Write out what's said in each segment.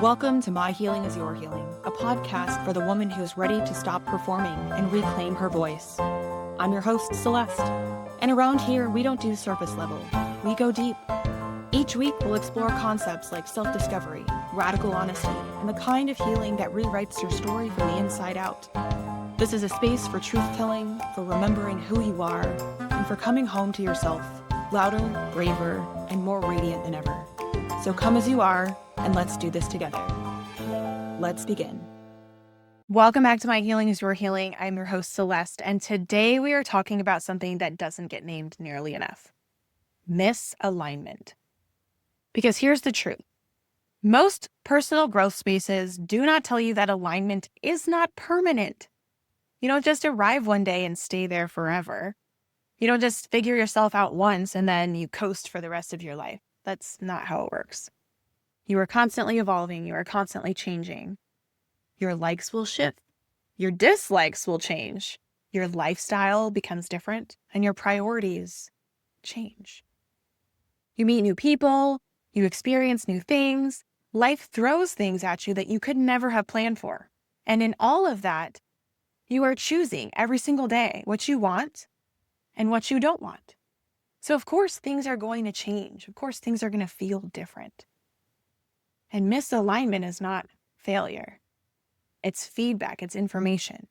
Welcome to My Healing is Your Healing, a podcast for the woman who is ready to stop performing and reclaim her voice. I'm your host, Celeste, and around here, we don't do surface level. We go deep. Each week, we'll explore concepts like self-discovery, radical honesty, and the kind of healing that rewrites your story from the inside out. This is a space for truth-telling, for remembering who you are, and for coming home to yourself, louder, braver, and more radiant than ever. So come as you are, and let's do this together. Let's begin. Welcome back to My Healing is Your Healing. I'm your host, Celeste, and today we are talking about something that doesn't get named nearly enough: misalignment. Because here's the truth. Most personal growth spaces do not tell you that alignment is not permanent. You don't just arrive one day and stay there forever. You don't just figure yourself out once and then you coast for the rest of your life. That's not how it works. You are constantly evolving. You are constantly changing. Your likes will shift. Your dislikes will change. Your lifestyle becomes different and your priorities change. You meet new people. You experience new things. Life throws things at you that you could never have planned for. And in all of that, you are choosing every single day what you want and what you don't want. So of course, things are going to change. Of course, things are going to feel different. And misalignment is not failure. It's feedback. It's information.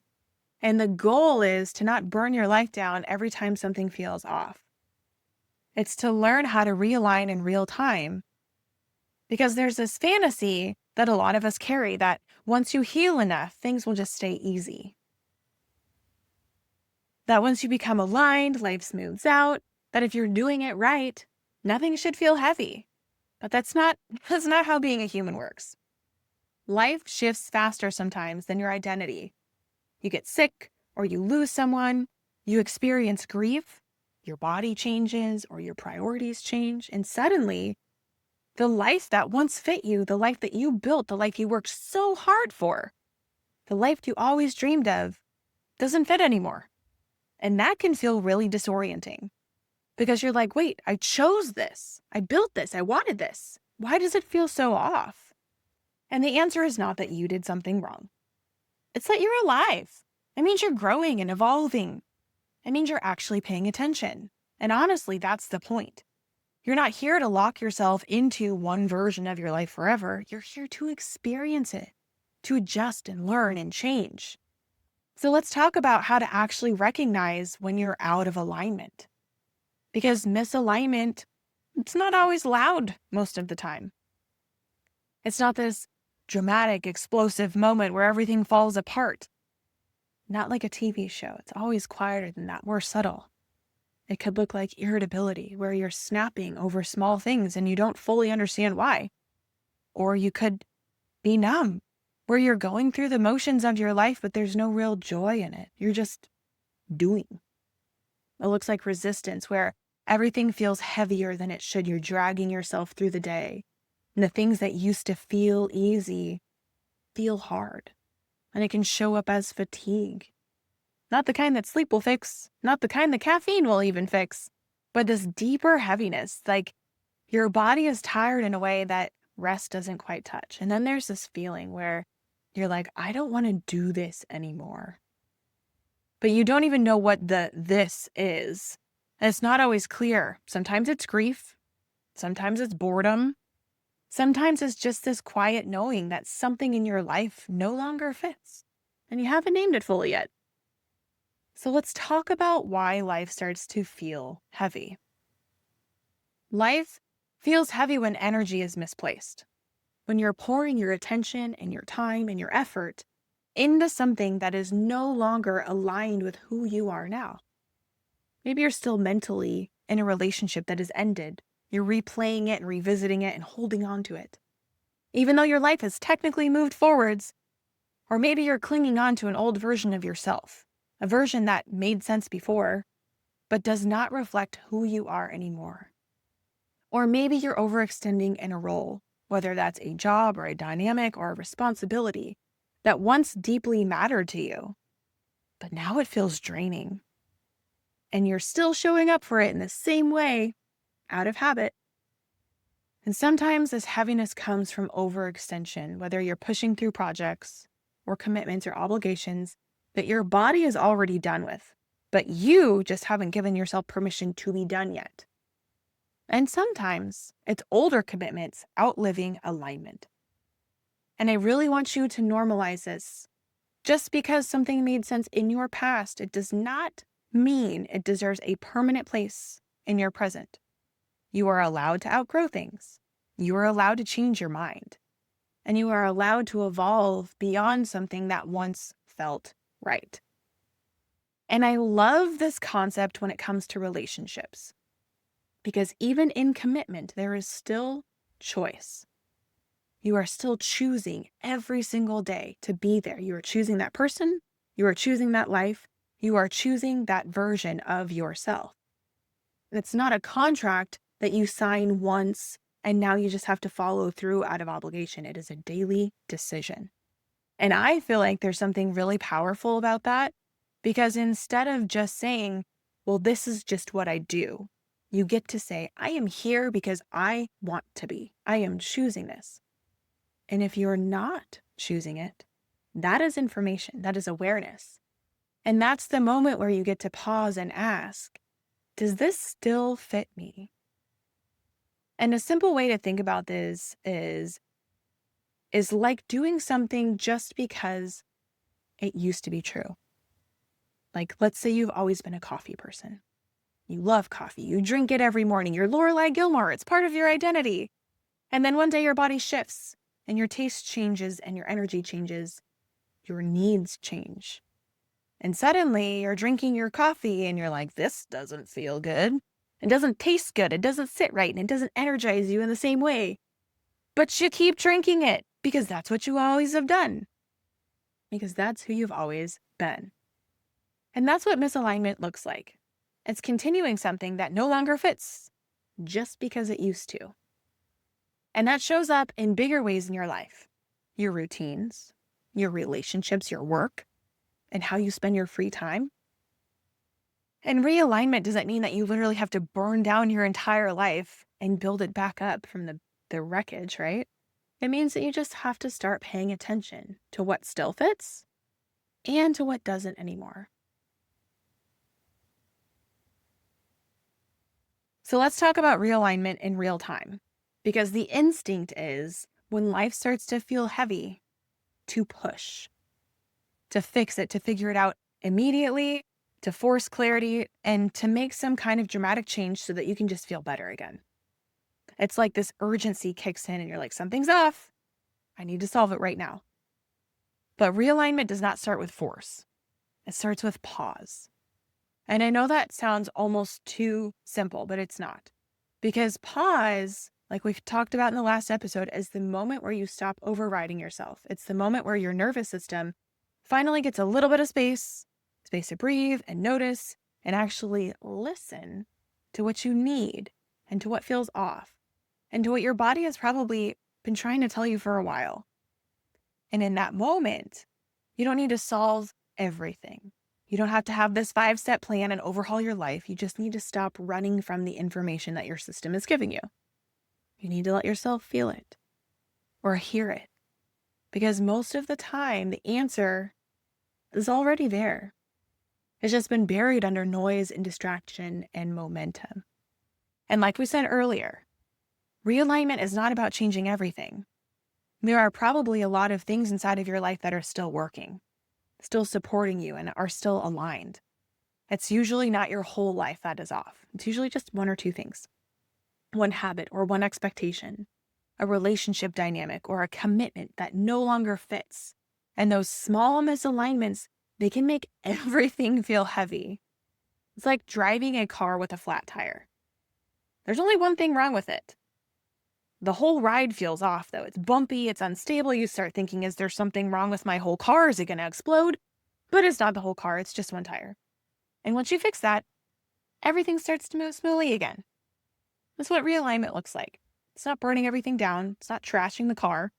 And the goal is to not burn your life down every time something feels off. It's to learn how to realign in real time. Because there's this fantasy that a lot of us carry that once you heal enough, things will just stay easy. That once you become aligned, life smooths out. That if you're doing it right, nothing should feel heavy. But that's not how being a human works. Life shifts faster sometimes than your identity. You get sick or you lose someone, you experience grief, your body changes or your priorities change, and suddenly the life that once fit you, the life that you built, the life you worked so hard for, the life you always dreamed of, doesn't fit anymore. And that can feel really disorienting. Because you're like, wait, I chose this. I built this. I wanted this. Why does it feel so off? And the answer is not that you did something wrong. It's that you're alive. It means you're growing and evolving. It means you're actually paying attention. And honestly, that's the point. You're not here to lock yourself into one version of your life forever. You're here to experience it, to adjust and learn and change. So let's talk about how to actually recognize when you're out of alignment. Because misalignment, it's not always loud most of the time. It's not this dramatic, explosive moment where everything falls apart. Not like a TV show. It's always quieter than that, more subtle. It could look like irritability, where you're snapping over small things and you don't fully understand why. Or you could be numb, where you're going through the motions of your life, but there's no real joy in it. You're just doing. It looks like resistance, where everything feels heavier than it should. You're dragging yourself through the day. And the things that used to feel easy feel hard. And it can show up as fatigue. Not the kind that sleep will fix, not the kind that caffeine will even fix, but this deeper heaviness, like your body is tired in a way that rest doesn't quite touch. And then there's this feeling where you're like, I don't want to do this anymore. But you don't even know what this is. And it's not always clear. Sometimes it's grief. Sometimes it's boredom. Sometimes it's just this quiet knowing that something in your life no longer fits. And you haven't named it fully yet. So let's talk about why life starts to feel heavy. Life feels heavy when energy is misplaced. When you're pouring your attention and your time and your effort into something that is no longer aligned with who you are now. Maybe you're still mentally in a relationship that has ended. You're replaying it and revisiting it and holding on to it. Even though your life has technically moved forwards, or maybe you're clinging on to an old version of yourself, a version that made sense before, but does not reflect who you are anymore. Or maybe you're overextending in a role, whether that's a job or a dynamic or a responsibility that once deeply mattered to you, but now it feels draining. And you're still showing up for it in the same way, out of habit. And sometimes this heaviness comes from overextension, whether you're pushing through projects or commitments or obligations that your body is already done with, but you just haven't given yourself permission to be done yet. And sometimes it's older commitments outliving alignment. And I really want you to normalize this. Just because something made sense in your past, it does not mean it deserves a permanent place in your present. You are allowed to outgrow things. You are allowed to change your mind. And you are allowed to evolve beyond something that once felt right. And I love this concept when it comes to relationships, because even in commitment, there is still choice. You are still choosing every single day to be there. You are choosing that person. You are choosing that life. You are choosing that version of yourself. And it's not a contract that you sign once and now you just have to follow through out of obligation. It is a daily decision. And I feel like there's something really powerful about that, because instead of just saying, well, this is just what I do, you get to say, I am here because I want to be. I am choosing this. And if you're not choosing it, that is information, that is awareness. And that's the moment where you get to pause and ask, does this still fit me? And a simple way to think about this is like doing something just because it used to be true. Like, let's say you've always been a coffee person. You love coffee. You drink it every morning. You're Lorelai Gilmore. It's part of your identity. And then one day your body shifts and your taste changes and your energy changes. Your needs change. And suddenly you're drinking your coffee and you're like, this doesn't feel good. It doesn't taste good. It doesn't sit right. And it doesn't energize you in the same way. But you keep drinking it because that's what you always have done. Because that's who you've always been. And that's what misalignment looks like. It's continuing something that no longer fits just because it used to. And that shows up in bigger ways in your life. Your routines, your relationships, your work, and how you spend your free time. And realignment doesn't mean that you literally have to burn down your entire life and build it back up from the wreckage, right? It means that you just have to start paying attention to what still fits and to what doesn't anymore. So let's talk about realignment in real time, because the instinct is, when life starts to feel heavy, to push, to fix it, to figure it out immediately, to force clarity, and to make some kind of dramatic change so that you can just feel better again. It's like this urgency kicks in and you're like, something's off. I need to solve it right now. But realignment does not start with force. It starts with pause. And I know that sounds almost too simple, but it's not. Because pause, like we've talked about in the last episode, is the moment where you stop overriding yourself. It's the moment where your nervous system finally gets a little bit of space to breathe and notice and actually listen to what you need and to what feels off and to what your body has probably been trying to tell you for a while. And in that moment, you don't need to solve everything. You don't have to have this 5-step plan and overhaul your life. You just need to stop running from the information that your system is giving you. You need to let yourself feel it or hear it, because most of the time, the answer is already there. It's just been buried under noise and distraction and momentum. And like we said earlier, realignment is not about changing everything. There are probably a lot of things inside of your life that are still working, still supporting you, and are still aligned. It's usually not your whole life that is off. It's usually just one or two things. One habit or one expectation, a relationship dynamic or a commitment that no longer fits. And those small misalignments, they can make everything feel heavy. It's like driving a car with a flat tire. There's only one thing wrong with it. The whole ride feels off, though. It's bumpy, it's unstable. You start thinking, is there something wrong with my whole car? Is it going to explode? But it's not the whole car, it's just one tire. And once you fix that, everything starts to move smoothly again. That's what realignment looks like. It's not burning everything down. It's not trashing the car.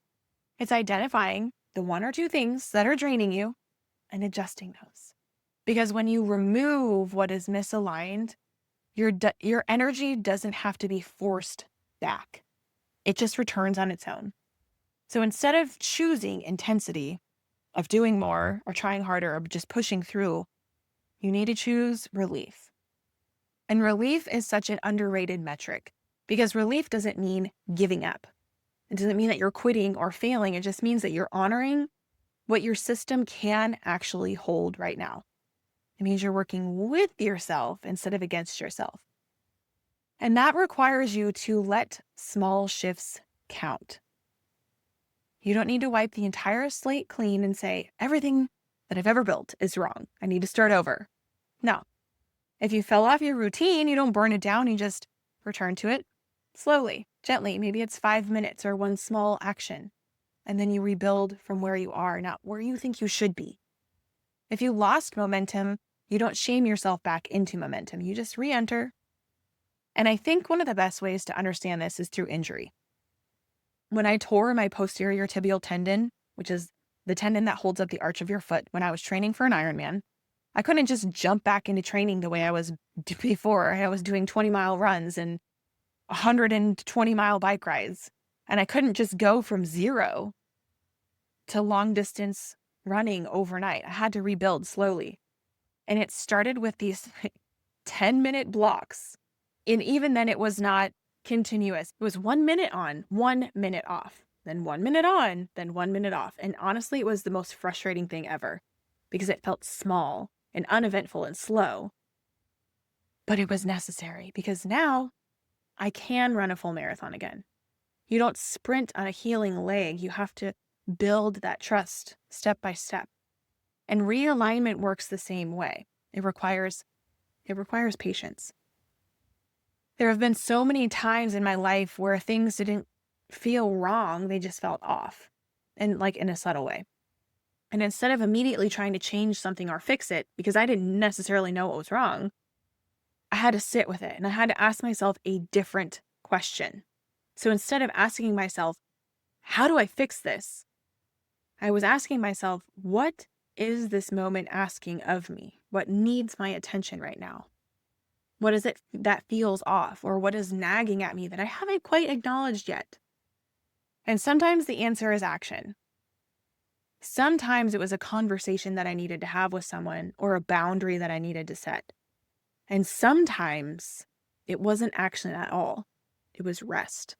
It's identifying the one or two things that are draining you and adjusting those. Because when you remove what is misaligned, your energy doesn't have to be forced back. It just returns on its own. So instead of choosing intensity, of doing more or trying harder or just pushing through, you need to choose relief. And relief is such an underrated metric because relief doesn't mean giving up. It doesn't mean that you're quitting or failing. It just means that you're honoring what your system can actually hold right now. It means you're working with yourself instead of against yourself. And that requires you to let small shifts count. You don't need to wipe the entire slate clean and say, everything that I've ever built is wrong. I need to start over. No. If you fell off your routine, you don't burn it down. You just return to it slowly, gently. Maybe it's 5 minutes or one small action. And then you rebuild from where you are, not where you think you should be. If you lost momentum, you don't shame yourself back into momentum. You just re-enter. And I think one of the best ways to understand this is through injury. When I tore my posterior tibial tendon, which is the tendon that holds up the arch of your foot when I was training for an Ironman, I couldn't just jump back into training the way I was before. I was doing 20-mile runs and 120-mile bike rides. And I couldn't just go from 0 to long distance running overnight. I had to rebuild slowly. And it started with these 10-minute blocks. And even then it was not continuous. It was 1 minute on, 1 minute off, then 1 minute on, then 1 minute off. And honestly, it was the most frustrating thing ever because it felt small and uneventful and slow. But it was necessary because now I can run a full marathon again. You don't sprint on a healing leg. You have to build that trust step by step. And realignment works the same way. It requires patience. There have been so many times in my life where things didn't feel wrong, they just felt off, and like in a subtle way. And instead of immediately trying to change something or fix it, because I didn't necessarily know what was wrong, I had to sit with it and I had to ask myself a different question. So instead of asking myself, how do I fix this? I was asking myself, what is this moment asking of me? What needs my attention right now? What is it that feels off, or what is nagging at me that I haven't quite acknowledged yet? And sometimes the answer is action. Sometimes it was a conversation that I needed to have with someone or a boundary that I needed to set. And sometimes it wasn't action at all. It was rest,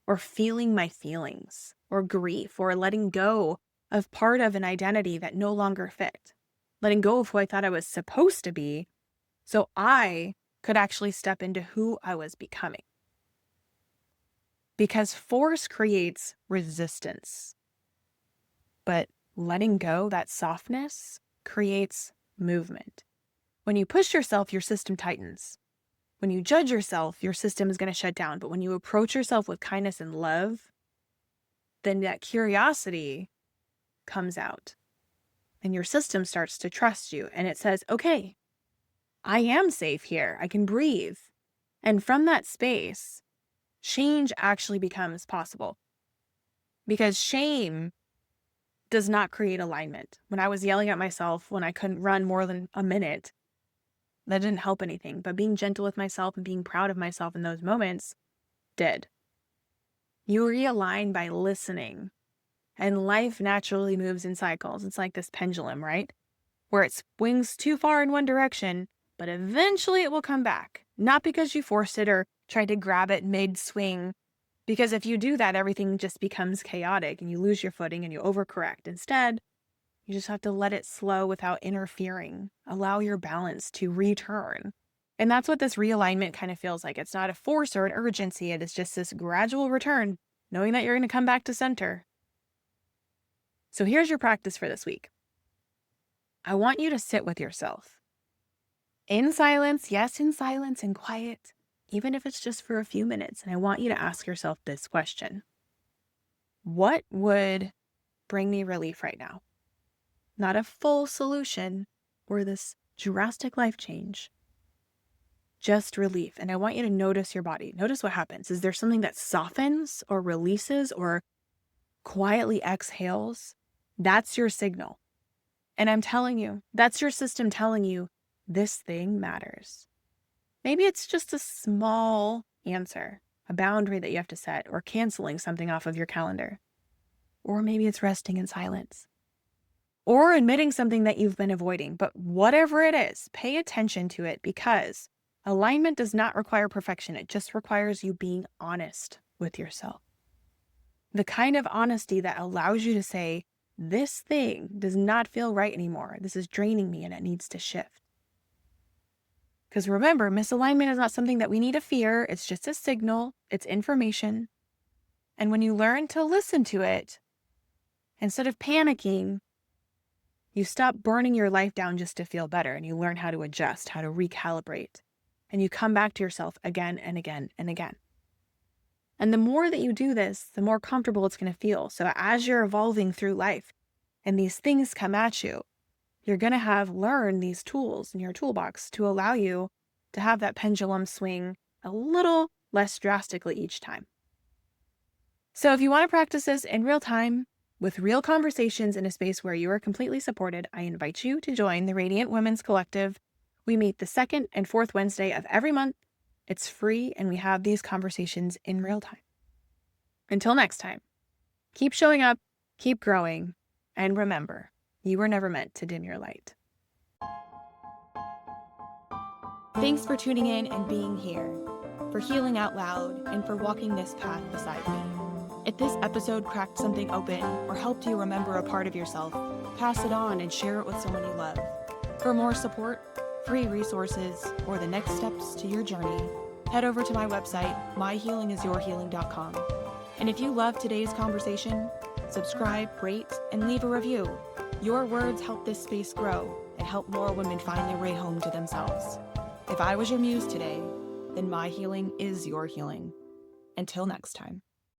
or feeling my feelings, or grief, or letting go of part of an identity that no longer fit. Letting go of who I thought I was supposed to be so I could actually step into who I was becoming. Because force creates resistance. But letting go, that softness, creates movement. When you push yourself, your system tightens. When you judge yourself, your system is going to shut down. But when you approach yourself with kindness and love, then that curiosity comes out. And your system starts to trust you. And it says, okay, I am safe here. I can breathe. And from that space, change actually becomes possible. Because shame does not create alignment. When I was yelling at myself when I couldn't run more than a minute, that didn't help anything. But being gentle with myself and being proud of myself in those moments did. You realign by listening. And life naturally moves in cycles. It's like this pendulum, right? Where it swings too far in one direction, but eventually it will come back. Not because you forced it or tried to grab it mid-swing. Because if you do that, everything just becomes chaotic and you lose your footing and you overcorrect. Instead, you just have to let it slow without interfering. Allow your balance to return. And that's what this realignment kind of feels like. It's not a force or an urgency. It is just this gradual return, knowing that you're going to come back to center. So here's your practice for this week. I want you to sit with yourself. In silence, yes, in silence and quiet, even if it's just for a few minutes. And I want you to ask yourself this question. What would bring me relief right now? Not a full solution or this drastic life change. Just relief. And I want you to notice your body. Notice what happens. Is there something that softens or releases or quietly exhales? That's your signal. And I'm telling you, that's your system telling you this thing matters. Maybe it's just a small answer, a boundary that you have to set, or canceling something off of your calendar. Or maybe it's resting in silence, or admitting something that you've been avoiding. But whatever it is, pay attention to it, because alignment does not require perfection. It just requires you being honest with yourself. The kind of honesty that allows you to say, this thing does not feel right anymore. This is draining me and it needs to shift. Because remember, misalignment is not something that we need to fear. It's just a signal. It's information. And when you learn to listen to it, instead of panicking, you stop burning your life down just to feel better, and you learn how to adjust, how to recalibrate, and you come back to yourself again and again and again. And the more that you do this, the more comfortable it's going to feel. So as you're evolving through life and these things come at you, you're going to have learned these tools in your toolbox to allow you to have that pendulum swing a little less drastically each time. So if you want to practice this in real time with real conversations in a space where you are completely supported, I invite you to join the Radiant Women's Collective. We meet the second and fourth Wednesday of every month. It's free, and we have these conversations in real time. Until next time, keep showing up, keep growing, and remember, you were never meant to dim your light. Thanks for tuning in and being here, for healing out loud, and for walking this path beside me. If this episode cracked something open or helped you remember a part of yourself, pass it on and share it with someone you love. For more support, free resources, or the next steps to your journey, head over to my website, myhealingisyourhealing.com. And if you loved today's conversation, subscribe, rate, and leave a review. Your words help this space grow and help more women find their way home to themselves. If I was your muse today, then my healing is your healing. Until next time.